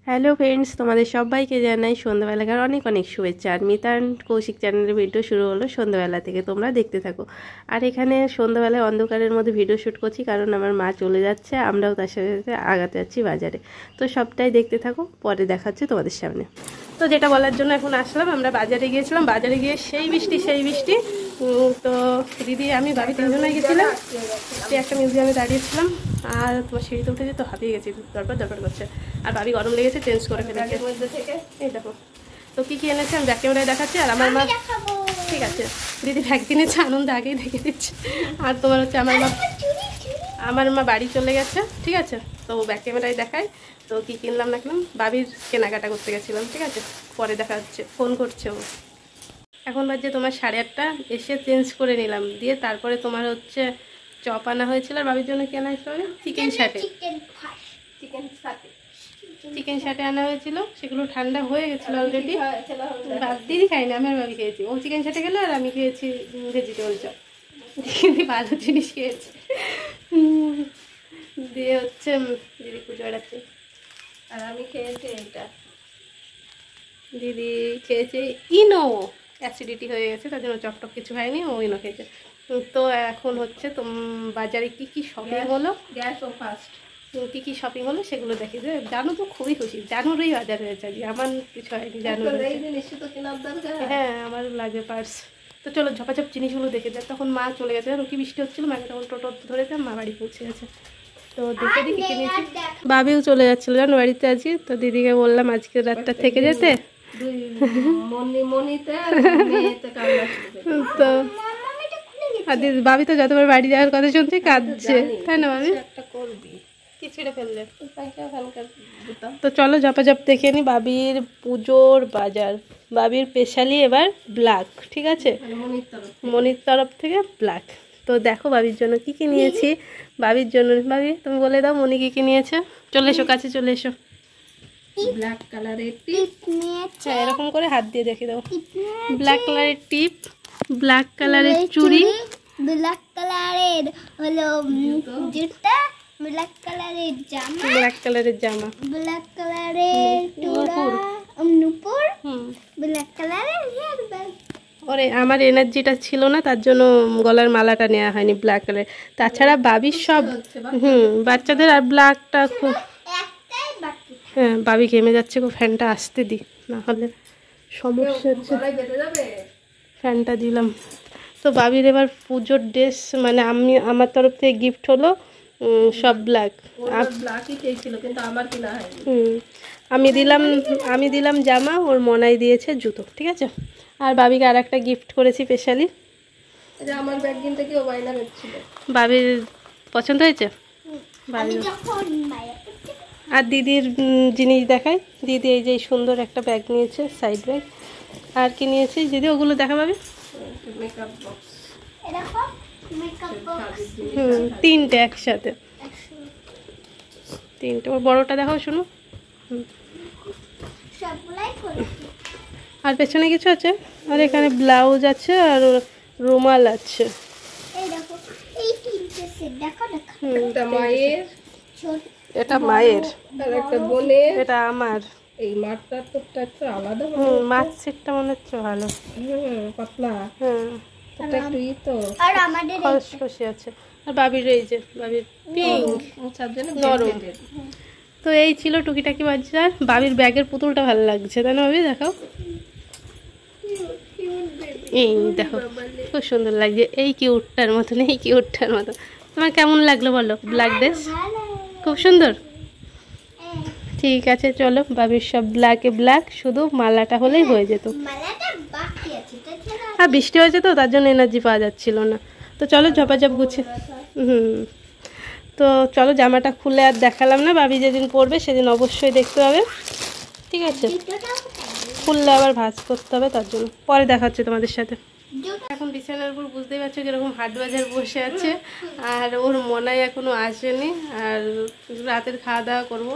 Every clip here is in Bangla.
হ্যালো ফ্রেন্ডস, তোমাদের সবাইকে জানাই সন্ধ্যাবেলাকার অনেক অনেক শুভেচ্ছা। আর মিতা অ্যান্ড কৌশিক চ্যানেলের ভিডিও শুরু হলো সন্ধ্যাবেলা থেকে, তোমরা দেখতে থাকো। আর এখানে সন্ধ্যাবেলায় অন্ধকারের মধ্যে ভিডিও শ্যুট করছি, কারণ আমার মা চলে যাচ্ছে, আমরাও তার সাথে সাথে আগাতে যাচ্ছি বাজারে। তো সবটাই দেখতে থাকো, পরে দেখাচ্ছে তোমাদের সামনে। তো যেটা বলার জন্য এখন আসলাম, আমরা বাজারে গিয়েছিলাম, বাজারে গিয়ে সেই বৃষ্টি। তো দিদি আমি ভাবি তিনজনে গেছিলাম, একটা মিউজিয়ামে দাঁড়িয়েছিলাম। আর তোমার সিঁড়িতে উঠে যেতে হাঁপিয়ে গেছি, দরকার করছে। আর ভাবি গরম লেগেছে, চেঞ্জ করে ফেলেছে মধ্যে থেকে। এই দেখো তো কী এনেছে, আমি ব্যাক ক্যামেরায় দেখাচ্ছি। আর আমার মা, ঠিক আছে দিদি ব্যাগ কিনেছে, আনন্দ আগেই দেখে দিচ্ছে। আর তোমার হচ্ছে আমার মা বাড়ি চলে গেছে, ঠিক আছে। তো ব্যাক ক্যামেরায় দেখায় তো কী কিনলাম না কিনলাম। ভাবির কেনাকাটা করতে গেছিলাম, ঠিক আছে, পরে দেখা হচ্ছে। ফোন করছে ও। এখন বাজে তোমার 8:30, এসে চেঞ্জ করে নিলাম, দিয়ে তারপরে তোমার হচ্ছে চপ আনা হয়েছিল। আর ভাবির জন্য কেনা হয়েছিল চিকেন সাটে আনা হয়েছিল, সেগুলো ঠান্ডা হয়ে গেছিলো অলরেডি। দিদি খাইনি, আমি আর ভাবি খেয়েছি। ও চিকেন সাটে গেলো আর আমি খেয়েছি ভেজিটেবল চপ। দিদি ভালো জিনিস খেয়েছি। দিয়ে হচ্ছে দিদি পুজো রাখছে, আর আমি খেয়েছি এটা। দিদি খেয়েছে ইনো, অ্যাসিডিটি হয়ে গেছে, তার জন্য চপ টপ কিছু খায়নি, ও ইনো খেয়েছে। তো এখন হচ্ছে বাজারে কি কি শপিং হলো, গ্যাস ও ফাস্ট কী শপিং হলো সেগুলো দেখি। যে জানো তো খুবই খুশি, জানুরই বাজার হয়েছে আজকে, আমার কিছু হয়নি। হ্যাঁ, আমার লাগে পার্স। তো চলো ঝপাঝপ জিনিসগুলো দেখে যায়। তখন মা চলে গেছে, রুকি বৃষ্টি হচ্ছিলো, মাকে তখন টোটো ধরেছে, মা বাড়ি পৌঁছে গেছে। তো দেখে দেখি কিনেছি। বাবিও চলে যাচ্ছিলো জানো বাড়িতে আজকে। তো দিদিকে বললাম আজকে রাতটা থেকে যেতে। তো আর দিদি বাবি তো যতবার বাড়ি যাওয়ার কথা শুনছে কাঁদছে, তাই না বাবি? কি ছিঁড়ে ফেললে? তো চলো ঝপাঝপ দেখে নি বাবির পুজোর বাজার। বাবির স্পেশালি এবার ব্ল্যাক, ঠিক আছে, মনির তরফ থেকে ব্ল্যাক। তো দেখো বাবির জন্য কি কি নিয়েছি। বাবির জন্য বাবি তুমি বলে দাও মনি কি কি নিয়েছে। চলে এসো, কাছে চলে এসো। ব্ল্যাক কালারের টিপ নিয়েছে, এরকম করে হাত দিয়ে দেখে দাও। ব্ল্যাক কালারের টিপ, ব্ল্যাক কালারের চুড়ি, ব্ল্যাক কালারের হলো জুতা, ব্ল্যাক কালারের জামা, ব্ল্যাক কালারের জামা, ব্ল্যাক কালারের নুপুর, ব্ল্যাক কালারের হেয়ার ব্যান্ড। ওরে আমার এনার্জিটা ছিল না, তার জন্য গলার মালাটা নেওয়া হয়নি ব্ল্যাক কালার। তাছাড়া বাবির সব বাচ্চাদের। আর ব্ল্যাকটা খুব, হ্যাঁ বাবি ঘেমে যাচ্ছে গো, ফ্যানটা আসতে দি, না হলে সমস্যা হচ্ছে। ফ্যানটা দিলাম। তো বাবির এবার পুজোর ড্রেস, মানে আমার তরফ থেকে গিফট হলো সব ব্ল্যাক। আমি দিলাম জামা, ওর মনাই দিয়েছে জুতো, ঠিক আছে। আর বাবিকে আর একটা গিফট করেছি স্পেশালি। আমার ব্যাগ কিনতে কি ও বায়না করছিল। বাবির পছন্দ হয়েছে। আর দিদির জিনিস দেখাই। দিদি এই যে সুন্দর একটা ব্যাগ নিয়েছে, সাইড ব্যাগ। আর কি নিয়েছি দিদি, ওগুলো দেখা পাবে। তিনটে একসাথে, তিনটে। ওর বড়টা দেখাও শুনো। আর পেছনে কিছু আছে, আর এখানে ব্লাউজ আছে, আর রুমাল আছে। এটা মায়ের, একটা বোনের, এটা আমার। এই মাছটার তোরটা একটু আলাদা, মাছ সেটটা মনে হচ্ছে ভালো, পাতলা, এটা একটু ই তো, আর আমাদের খসখসে আছে। আর বাবির এই যে বাবির পিঙ্ক, নরম। তো এই ছিল টুকিটাকি বাজার। বাবির ব্যাগের পুতুলটা ভালো লাগছে, তাই না বাবি? দেখাও, এই দেখো খুব সুন্দর লাগছে, এই কিউটটার মতন, এই কিউটটার মতন। তোমার কেমন লাগলো বলো ব্ল্যাক ড্রেস? খুব সুন্দর। ঠিক আছে চলো, বাবির সব ব্ল্যাকে ব্ল্যাক, শুধু মালাটা হলেই হয়ে যেত। আর বৃষ্টি হয়েছে তো, তার জন্য এনার্জি পাওয়া যাচ্ছিল না। তো চলো ঝপাঝপ গুছে, তো চলো জামাটা খুলে আর দেখালাম না। বাবি যেদিন পরবে সেদিন অবশ্যই দেখতে হবে, ঠিক আছে। খুললে আবার ভাঁজ করতে হবে, তার জন্য পরে দেখাচ্ছে তোমাদের সাথে। এখন বিছানার উপর বুঝতেই পারছো কিরকম হাট বাজার বসে আছে। আর ওর মনাই এখনো আসেনি, আর রাতের খাওয়া দাওয়া করবো,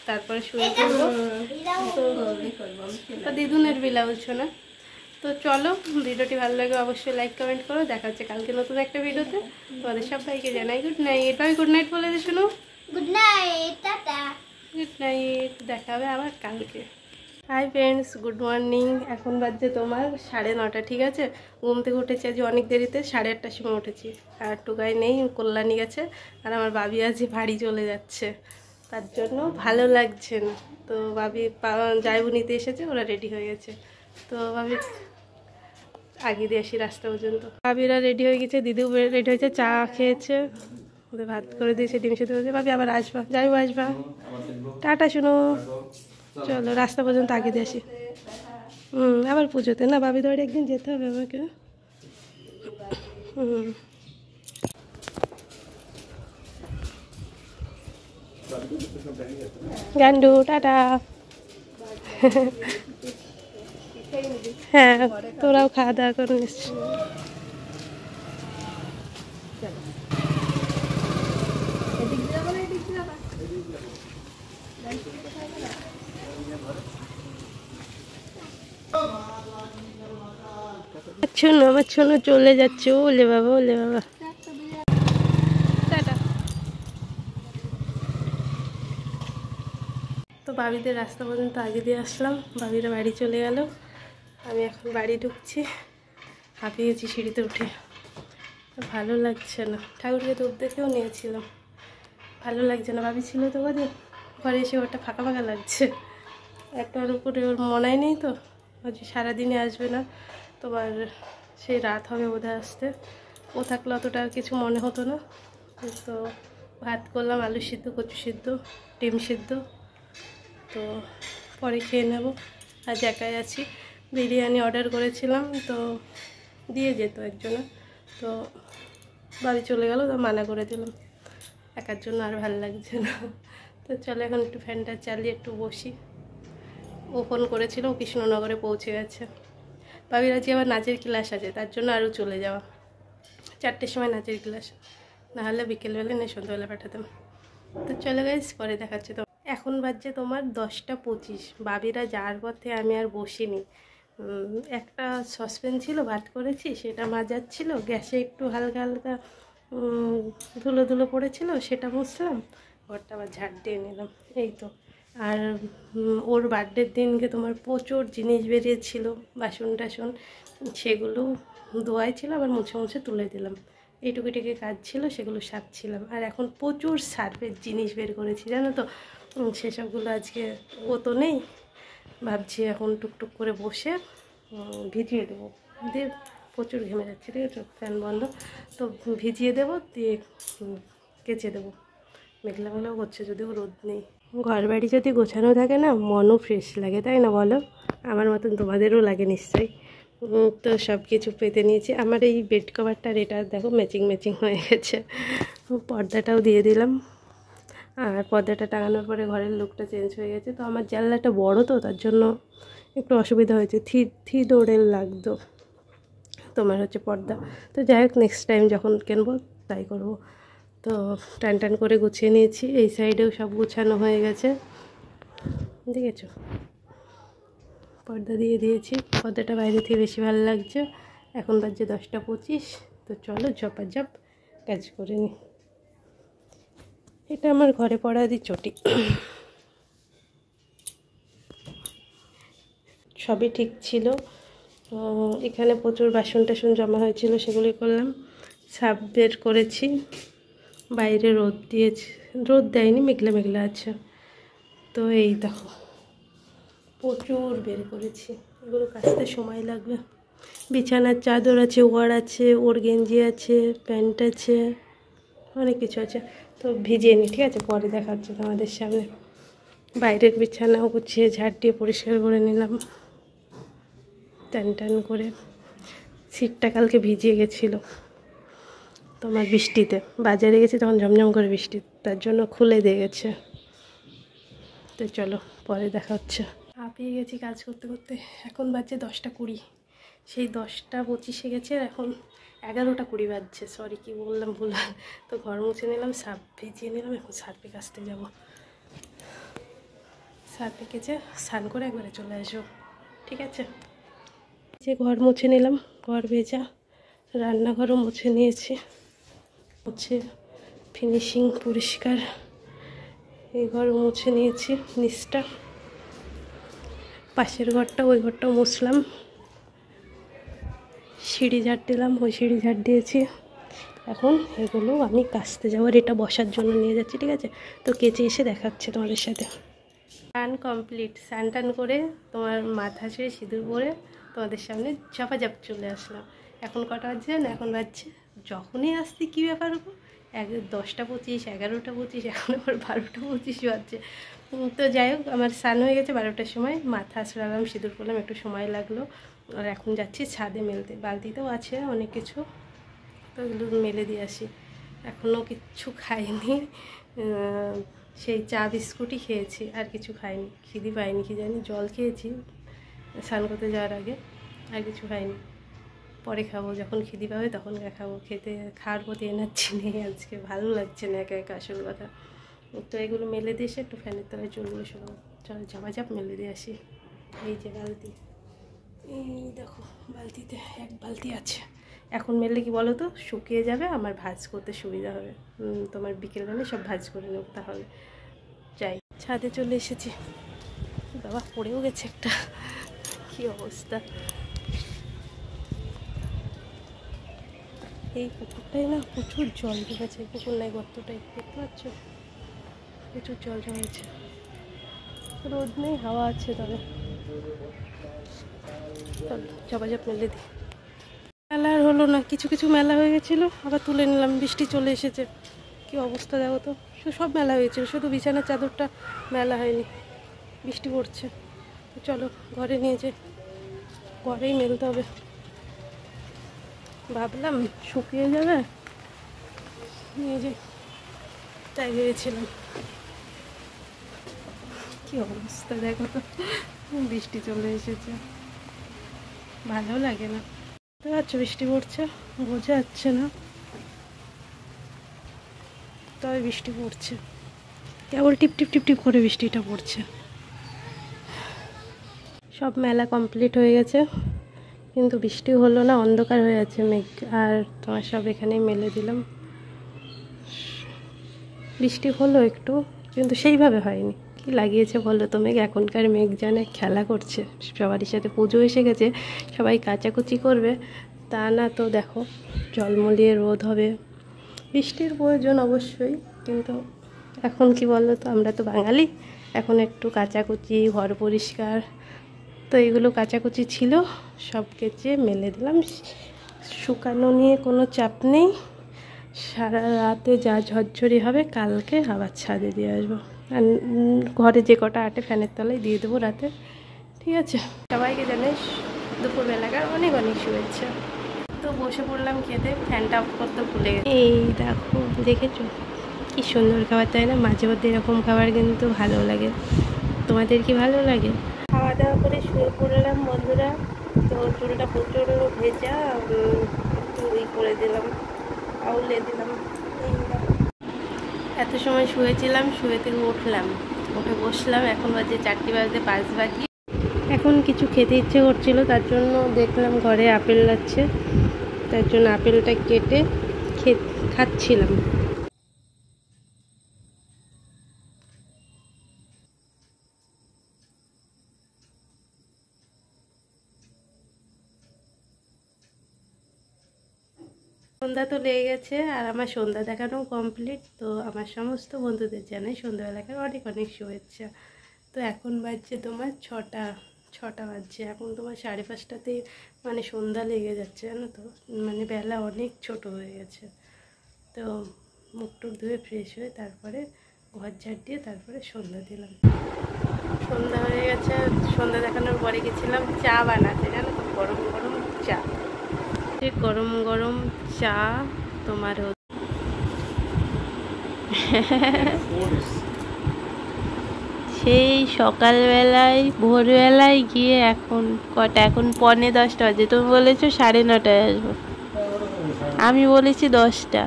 তারপরে শুয়ে পড়বো। তো দিদুনের ব্লাউজ না। তো চলো, ভিডিওটি ভালো লাগে অবশ্যই লাইক কমেন্ট করো। দেখা হচ্ছে কালকে নতুন একটা ভিডিওতে। তোমাদের সবাইকে জানাই গুড নাইট। এটাই গুড নাইট বলে দিই, শোনো। Good night, tata. Good night, দেখা হবে আবার কালকে। Hi friends, good morning. এখন বাজছে তোমার 9:30, ঠিক আছে? ঘুম থেকে উঠেছি আজ অনেক দেরিতে, 8:30টার সময় উঠেছি। আর টুকাই নেই, কল্যাণী গেছে, আর আমার ভাবি আজ বাড়ি চলে যাচ্ছে, তার জন্য ভালো লাগছে না। তো ভাবি যাইবু নিতে এসেছে, ওরা রেডি হয়ে গেছে। তো ভাবি আগে দিয়ে আসি রাস্তা পর্যন্ত। ভাবিরা রেডি হয়ে গেছে, দিদিও রেডি হয়েছে, চা খেয়েছে, ওদের ভাত করে দিয়েছে, ডিম সেদ্ধ হয়েছে। ভাবি আবার আসবা, যাইবো আসবা, টাটা শুনো। চলো রাস্তা পর্যন্ত আগে দিয়ে আসি। আবার পুজোতে না, ভাবি ধরে একদিন যেতে হবে আমাকে। গান্ডু টাটা। হ্যাঁ, তোরাও খাওয়া দাওয়া করে নিস। শোনো, আমার শোনো চলে যাচ্ছে। ওলে বাবা, ওলে বাবা, টাটা। তো ভাবিদের রাস্তা পর্যন্ত আগে দিয়ে আসলাম, ভাবিরা বাড়ি চলে গেল। আমি এখন বাড়ি ঢুকছি, হাঁপিয়ে গেছি সিঁড়িতে উঠে, ভালো লাগছে না। ঠাকুরকে ধূপ দেখেও নিয়েছিলাম, ভালো লাগছে না। ভাবি ছিল তো ঘরে এসে ওটা ফাঁকা ফাঁকা লাগছে। একটার উপরে ওর মনাই নেই, তো সারাদিনে আসবে না, তোমার সেই রাত হবে বোধহয় আসতে। ও থাকলে অতটা কিছু মনে হতো না। তো ভাত করলাম, আলু সিদ্ধ, কচু সিদ্ধ, ডিম সিদ্ধ, তো পরে খেয়ে নেব। আজ একাই আছি। বিরিয়ানি অর্ডার করেছিলাম, তো দিয়ে যেত একজনে, তো বাড়ি চলে গেল, তো মানা করে দিলাম, একার জন্য আর ভালো লাগছে না। তো চলো এখন একটু ফ্যানটা চালিয়ে একটু বসি। ও ফোন করেছিল, ও কৃষ্ণনগরে পৌঁছে গেছে। ভাবির আজকে আবার নাচের ক্লাস আছে, তার জন্য আরও চলে যাওয়া। 4টের সময় নাচের ক্লাস, নাহলে বিকেলবেলা নেই, সন্ধ্যাবেলা পাঠাতাম। তো চলে গাইস, পরে দেখাচ্ছে। তো এখন বাজছে তোমার 10টা 25। ভাবিরা যাওয়ার পথে আমি আর বসিনি। একটা সসপ্যান ছিল, ভাত করেছি, সেটা মাজাচ্ছিল, গ্যাসে একটু হালকা হালকা ধুলো ধুলো পড়েছিল, সেটা মুছলাম, ঘরটা আবার ঝাড় দিয়ে নিলাম, এই তো। আর ওর বার্থডের দিনকে তোমার প্রচুর জিনিস বেরিয়েছিল, বাসন টাসন, সেগুলো ধোয়াই ছিল, আবার মুছে মুছে তুলে দিলাম। এইটুকুটিকে কাজ ছিল, সেগুলো সারছিলাম। আর এখন প্রচুর সার্ফের জিনিস বের করেছি, জানো তো। সেসবগুলো আজকে ও তো নেই, ভাবছি এখন টুকটুক করে বসে ভিজিয়ে দেবো, দিয়ে প্রচুর ঘেমে যাচ্ছে, ঠিক আছে, ফ্যান বন্ধ, তো ভিজিয়ে দেবো, দিয়ে কেচে দেবো। মেঘলা মেঘলাও করছে, যদিও রোদ নেই। ঘর বাড়ি যদি গোছানো থাকে না, মনও ফ্রেশ লাগে, তাই না বলো? আমার মতন তোমাদেরও লাগে নিশ্চয়ই। তো সব কিছু পেতে নিয়েছি। আমার এই বেড কভারটার এটা দেখো ম্যাচিং ম্যাচিং হয়ে গেছে। পর্দাটাও দিয়ে দিলাম, আর পর্দাটা টাঙানোর পরে ঘরের লুকটা চেঞ্জ হয়ে গেছে। তো আমার জানলাটা বড়, তো তার জন্য একটু অসুবিধা হয়েছে, থ্রি ডোরের লাগতো তোমার হচ্ছে পর্দা। তো যাই হোক, নেক্সট টাইম যখন কিনবো তাই করব। তো টান টান করে গুছিয়ে নিয়েছি। এই সাইডেও সব গুছানো হয়ে গেছে, দেখেছো, পর্দা দিয়ে দিয়েছি। পর্দাটা বাইরে থেকে বেশি ভালো লাগছে। এখন বাজছে 10টা 25। তো চলো ঝপাঝপ কাজ করে নিই। এটা আমার ঘরে পড়া দি চটি, সবই ঠিক ছিল। এখানে প্রচুর বাসন টাসন জমা হয়েছিল, সেগুলি করলাম, সাব বের করেছি। বাইরে রোদ দিয়েছে, রোদ দেয়নি, মেঘলা মেঘলা আছে। তো এই দেখো প্রচুর বের করেছি, এগুলো কাচতে সময় লাগবে। বিছানার চাদর আছে, ওয়ার আছে, ওর গেঞ্জি আছে, প্যান্ট আছে, অনেক কিছু আছে। তো ভিজিয়ে নিই, ঠিক আছে, পরে দেখা হচ্ছে তোমাদের সামনে। বাইরের বিছানাও গুছিয়ে ঝাড় দিয়ে পরিষ্কার করে নিলাম, টান টান করে। সিটটা কালকে ভিজিয়ে গেছিলো তোমার বৃষ্টিতে, বাজারে গেছি তখন ঝমঝম করে বৃষ্টি, তার জন্য খুলে দিয়ে গেছে। তো চলো পরে দেখা হচ্ছে। হাঁপিয়ে গেছি কাজ করতে করতে। এখন বাজছে 10টা 20, সেই 10টা 25 গেছে, এখন 11টা 20 বাজছে। সরি, কি বললাম ভুল। তো ঘর মুছে নিলাম, সার্ফ ভিজিয়ে নিলাম, এখন সার্ফে কাচতে যাবো। সার্ফে কেচে স্নান করে একবারে চলে আসবো, ঠিক আছে। যে ঘর মুছে নিলাম, ঘর ভেজা, রান্নাঘরও মুছে নিয়েছি, মুছে ফিনিশিং পরিষ্কার। এই ঘর মুছে নিয়েছি, নিচটা, পাশের ঘরটা, ওই ঘরটাও মুছলাম, সিঁড়ি ঝাড় দিলাম, ওই সিঁড়ি ঝাড় দিয়েছি। এখন এগুলো আমি কাচতে যাবো, আর এটা বসার জন্য নিয়ে যাচ্ছি, ঠিক আছে? তো কেচে এসে দেখাচ্ছে তোমাদের সাথে। স্নান কমপ্লিট, স্নান টান করে তোমার মাথা ছেড়ে সিঁদুর পরে তোমাদের সামনে ঝপাঝপ চলে আসলাম। এখন কটা বাজছে না? এখন বাজছে, যখনই আসছি কী ব্যাপার গো, 10টা 25, 11টা 25, এখন আবার 12টা 25 বাজছে। তো যাই হোক, আমার স্নান হয়ে গেছে 12টার সময়, মাথা আসলাম, সিঁদুর করলাম, একটু সময় লাগলো। আর এখন যাচ্ছি ছাদে মেলতে, বালতিতেও আছে অনেক কিছু, তো এগুলো মেলে দিয়ে আসি। এখনও কিচ্ছু খাইনি, সেই চা বিস্কুটই খেয়েছি, আর কিছু খাইনি, খিদি পাইনি, কি জানি, জল খেয়েছি স্নান করতে যাওয়ার আগে, আর কিছু খাইনি। পরে খাবো, যখন খিদি পাবে তখন খাবো। খাওয়ার প্রতি এনার্জি নেই আজকে, ভালো লাগছে না একা একা, আসল কথা। তো এগুলো মেলে দিয়ে এসে একটু ফ্যানের তলায় চলবো শুনো, চলো ঝাপাঝাপ মেলে দিয়ে আসি। এই যে বালতি, এই দেখো বালতিতে 1 বালতি আছে। এখন মেললে কি বলো তো, শুকিয়ে যাবে, আমার ভাজ করতে সুবিধা হবে। তোমার বিকেলবেলা সব ভাজ করে নেব, তাহলে যাই। ছাদে চলে এসেছি, বাবা পড়েও গেছে একটা, কি অবস্থা। এই পুকুরটাই না প্রচুর জল জমেছে, পুকুর নাই গর্তটাই, দেখতে পাচ্ছ, প্রচুর জল জমেছে। রোদ নেই, হাওয়া আছে, তবে ঝপাঝপ মেলে দিই। মেলা আর হলো না, কিছু কিছু মেলা হয়ে গেছিলো, আবার তুলে নিলাম, বৃষ্টি চলে এসেছে, কি অবস্থা দেখো তো। সব মেলা হয়েছিল, শুধু বিছানার চাদরটা মেলা হয়নি, বৃষ্টি পড়ছে। তো চলো ঘরে নিয়ে যাই, ঘরেই মেলতে হবে। ভাবলাম শুকিয়ে যাবে, নিয়ে যাই, তাই ভেবেছিলাম। কি অবস্থা দেখো তো, বৃষ্টি চলে এসেছে, ভালো লাগে না। তো আচ্ছা, বৃষ্টি পড়ছে, বোঝা যাচ্ছে না, তবে বৃষ্টি পড়ছে, কেবল টিপ টিপ টিপ টিপ করে বৃষ্টিটা পড়ছে। সব মেলা কমপ্লিট হয়ে গেছে, কিন্তু বৃষ্টি হলো না, অন্ধকার হয়ে আছে মেঘ। আর তোমার সব এখানেই মেলে দিলাম। বৃষ্টি হলো একটু, কিন্তু সেইভাবে হয়নি। কি লাগিয়েছে বলো তো মেঘ, এখনকার মেঘ জানে খেলা করছে সবারই সাথে। পুজো এসে গেছে, সবাই কাচাকুচি করবে, তা না তো দেখো জলমলিয়ে রোদ হবে। বৃষ্টির প্রয়োজন অবশ্যই, কিন্তু এখন কি বলো তো, আমরা তো বাঙালি, এখন একটু কাচাকুচি, ঘর পরিষ্কার, তো এগুলো কাচাকুচি ছিল, সব কেচে মেলে দিলাম। শুকানো নিয়ে কোনো চাপ নেই, সারা রাতে যা ঝরঝরি হবে কালকে আবার ছাদে দিয়ে আসবো। আর ঘরে যে কটা আটে ফ্যানের তলায় দিয়ে দেবো রাতে, ঠিক আছে? সবাইকে জানাই দুপুরবেলাকার অনেক অনেক শুভেচ্ছা। তো বসে পড়লাম খেতে, ফ্যানটা অফ করতে ভুলে গেছি। এই দেখো, দেখেছো কি সুন্দর খাবার, তাই না? মাঝে মধ্যে এরকম খাবার কিন্তু ভালো লাগে। তোমাদের কি ভালো লাগে? খাওয়া দাওয়া করে শুয়ে পড়লাম বন্ধুরা। তো চুলটা প্রচুর ভেজা, একটু করে দিলাম, আউলে দিলাম। এত সময় শুয়েছিলাম, শুয়ে থেকে উঠলাম, উঠে বসলাম, এখন বাজে 4টে বাজতে 5 বাকি। এখন কিছু খেতে ইচ্ছে করছিল, তার জন্য দেখলাম ঘরে আপেল আছে, তার জন্য আপেলটা কেটে খাচ্ছিলাম। সন্ধ্যা তো লেগে গেছে, আর আমার সন্ধ্যা দেখানো কমপ্লিট। তো আমার সমস্ত বন্ধুদের জানাই সন্ধ্যাবেলাকার অনেক অনেক শুভেচ্ছা। তো এখন বাজছে তোমার 6টা বাজছে, এখন তোমার 5:30টাতেই মানে সন্ধ্যা লেগে যাচ্ছে, জানো তো, মানে বেলা অনেক ছোট হয়ে গেছে। তো মুখ টুক ধুয়ে ফ্রেশ হয়ে তারপরে ঘর ঝাড় দিয়ে তারপরে সন্ধ্যা দিলাম। সন্ধ্যা হয়ে গেছে, সন্ধ্যা দেখানোর পরে গেছিলাম চা বানাতে, জানো তো, গরম গরম চা। গরম গরম চা তোমার সেই সকালবেলায় ভোরবেলায় গিয়ে, এখন কটা, এখন 9:45 বাজে, তুমি বলেছো 9:30টায় আসবো, আমি বলেছি 10টা।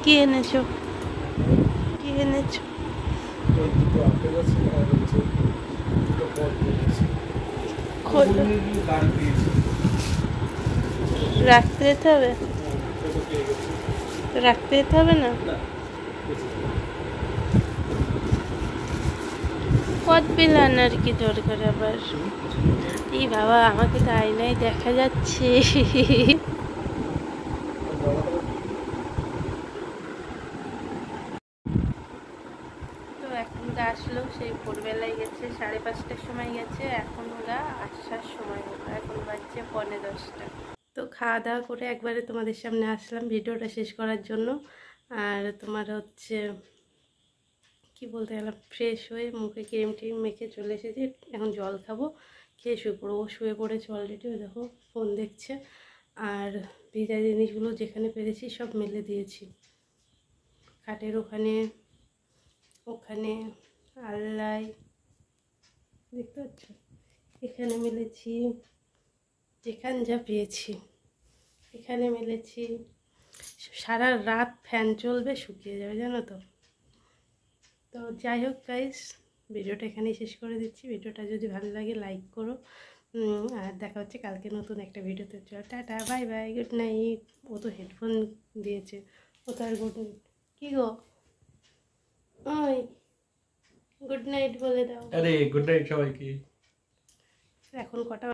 কি এনেছো, কি এনেছো? রাখতে যেতে হবে। তো রাখতে যেতে হবে না? পথ বেলান আর কি দরকার আবার? এই বাবা, আমাকে তো আয়নায় দেখা যাচ্ছে। তো এখন ওরা আসলো, সেই ভোরবেলায় গেছে, 5:30টার সময় গেছে, এখন ওরা আসার সময় হলো, এখন বাজছে 9:45। তো খাওয়া দাওয়া করে একবারে তোমাদের সামনে আসলাম ভিডিওটা শেষ করার জন্য। আর তোমার হচ্ছে কি বলতে গেলাম, ফ্রেশ হয়ে মুখে ক্রিম টিম মেখে চলে এসেছি, এখন জল খাবো, খেয়ে শুয়ে পড়বো। ও শুয়ে পড়েছে অলরেডি, ও দেখো ফোন দেখছে। আর ভিজা জিনিসগুলো যেখানে পেরেছি সব মেলে দিয়েছি, খাটের ওখানে, ওখানে আল্লায়, দেখতে পাচ্ছ, এখানে মেলেছি, যেখানে যা পেয়েছি এখানে মেলেছি। সারা রাত ফ্যান চলবে, শুকিয়ে যাবে জানো তো। তো যাই হোক গাইস, ভিডিওটা এখানেই শেষ করে দিচ্ছি। ভিডিওটা যদি ভালো লাগে লাইক করো, আর দেখা হচ্ছে কালকে নতুন একটা ভিডিওতে। চলো টাটা, বাই বাই, গুড নাইট। ও তো হেডফোন দিয়েছে, ও তো আর গুড নাইট কি গো, ওই গুড নাইট বলে দাও। আরে গুড নাইট সবাইকে। এখন কটা?